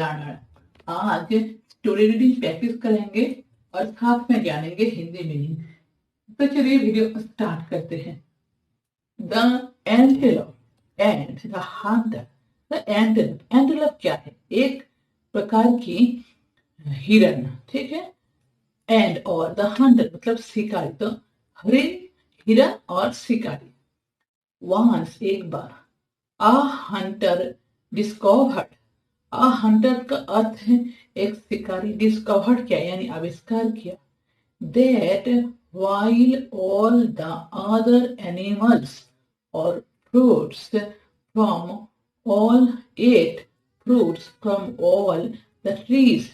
आज story reading practice करेंगे और साथ में जानेंगे हिंदी मीनिंग। तो चलिए वीडियो स्टार्ट करते हैं। The antelope and the Hunter. The antelope, antelope क्या है? एक प्रकार की हिरन, ठीक है। एंड और द हंटर मतलब शिकारी, तो हरिण, हिरन और शिकारी। वंस एक बार, a hunter discovered. A hunter का अर्थ है एक शिकारी, डिस्कवर्ड किया यानी आविष्कार किया। That while all the other animals or fruits from all ate fruits from all the trees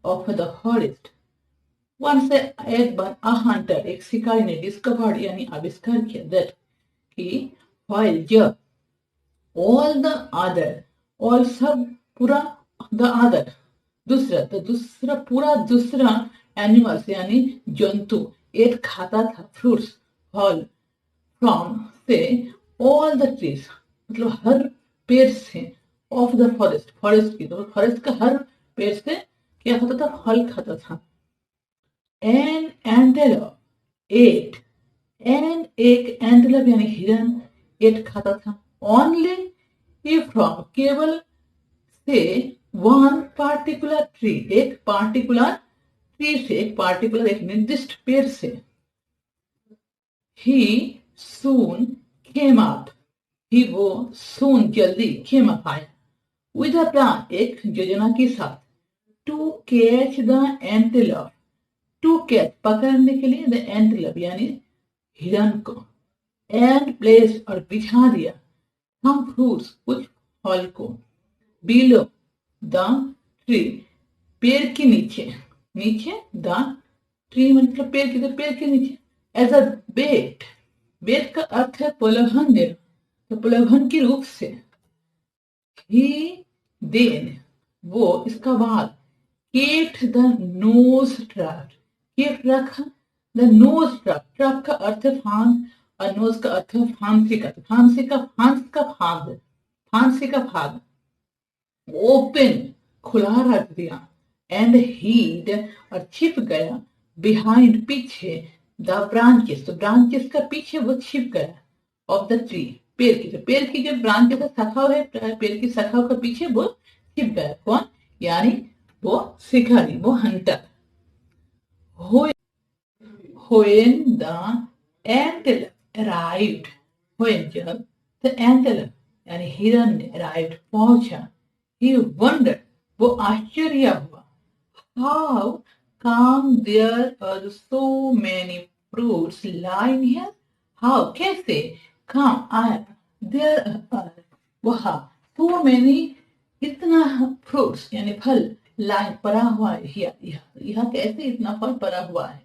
of the forest. Once एक बार a hunter एक शिकारी ने डिस्कवर्ड यानी आविष्कार किया that कि while जब all the other all सब पूरा the other दूसरा, तो दूसरा पूरा दूसरा एनिमल्स यानी जंतु एट खाता था फ्रूट्स फल फ्रॉम से ऑल द ट्रीज मतलब हर पेड़ से ऑफ द फॉरेस्ट, फॉरेस्ट की तो फॉरेस्ट का हर पेड़ से क्या खाता था? फल खाता था। एन एंटेलोप एट, एन एक एंटेलोप यानी हिरन एट खाता था। ओनली फ्रॉम केवल से वन पार्टिकुलर ट्री एक पार्टिकुलर ट्री से एक पार्टिकुलर एक निर्दिष्ट पेड़ से। ही सून केम अप, ही वो सून जल्दी केम अप आया। विद अ प्लान एक योजना के साथ। To catch the antelope, to catch पकड़ने के लिए, द एंटेलोप यानी हिरन को। एंड प्लेस और बिछा दिया सम फ्रूट्स कुछ फल को। बिलो द ट्री पेड़ के नीचे, नीचे द ट्री मतलब पेड़ की, तो पेड़ के नीचे। एज अ बेट, बेट का अर्थ है प्रलोभन देना, तो प्रलोभन के रूप से। ही देन वो इसका बाद set the noose trap, set रखा द नोज ट्रैप, ट्रैप का अर्थ है फांद और नोज का अर्थ है फांसी का, तो फांसी का फांस का फांद, फांसी का फांद। ओपन खुला रख दिया। एंड हीड और छिप गया। बिहाइंड पीछे। द ब्रांचेस, तो ब्रांचेस का पीछे वो छिप गया। ऑफ द ट्री पेड़ की, तो पेड़ की जो ब्रांचेस शाखाव है पेड़ की शाखाओं के पीछे वो छिप गया। कौन? यानी वो शिकारी, वो Hunter. When the antelope arrived, when जब the antelope यानी हिरन ने arrived पहुंचा, he wondered वो आश्चर्य हुआ। How come there are so many fruits lying here? How कैसे? Come आया there are वहाँ so many इतना fruits यानी फल lying पड़ा हुआ है। यहाँ कैसे इतना फल पड़ा हुआ है?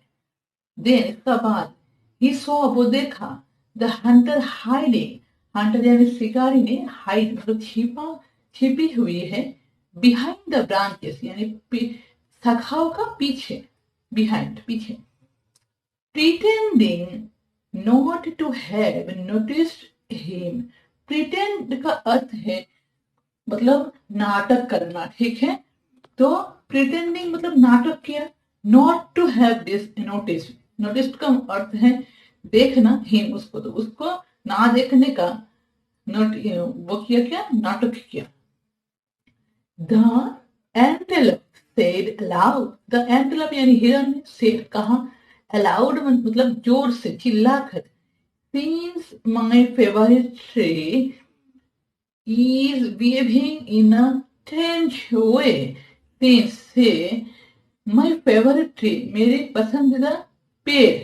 देन इसका बाद ही सॉ वो देखा द हंटर हाइडिंग, हंटर यानी शिकारी ने हाइड मतलब छिपी हुई है। बिहाइंड द ब्रांचेस यानी शाखाओं का पीछे, बिहाइंड पीछे। Pretending not to have noticed him, pretend का अर्थ है मतलब नाटक करना, ठीक है। तो प्रिटेंडिंग मतलब नाटक किया। Not to have this notice, notice का अर्थ है देखना, हिम उसको, तो उसको ना देखने का नोट वो किया, क्या नाटक किया। The antelope said allowed, the antelope यानी हिरन ने सेड कहा, अलाउड मतलब जोर से चिल्लाकर। Since my favourite tree is behaving in a strange way, since से my favorite tree मेरे पसंदीदा पेड़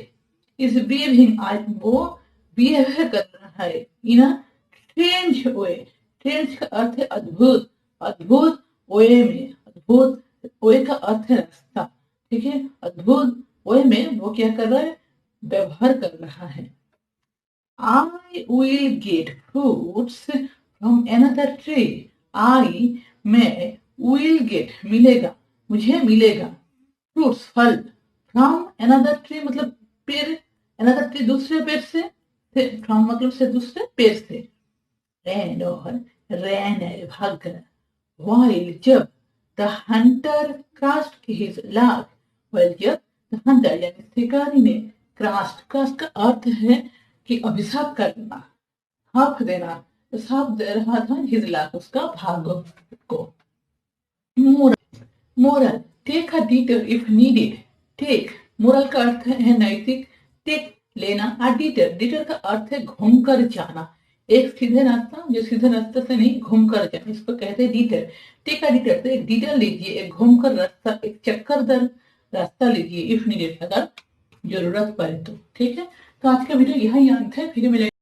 is behaving आज वो बिहेव कर रहा है in a strange way, strange का अर्थ है अद्भुत, अद्भुत way में, अद्भुत way का अर्थ है रास्ता, ठीक है। अद्भुत way में वो क्या कर रहा है? व्यवहार कर रहा है। I will get fruits from another tree. I मैं will get मिलेगा, मुझे मिलेगा। fruits फल from another tree मतलब पेड़, another tree दूसरे पेड़ से, from मतलब से दूसरे पेड़ से। and और ran है भाग गया। while जब the Hunter crossed his luck. Well here the Hunter यानी शिकारी ने क्रॉस्ड का अर्थ है कि अभिशाप करना, हाफ देना। तो साफ दे रहा था हिज लक उसका भाग्य को। Moral take a detour if needed. Take moral का अर्थ है नैतिक, टेक लेना, अ डिटर डिटर का अर्थ है घूमकर जाना, एक सीधे रास्ता जो सीधे रास्ते से नहीं घूमकर जाना, इसको कहते हैं डिटर। टेक अ डिटर तो एक डिटर लीजिए, एक घूमकर रास्ता, एक चक्करदार रास्ता लीजिए, इफ नीडेड अगर जरूरत पड़े तो। ठीक है, तो आज का वीडियो यही अंत है, फिर मिलेगा।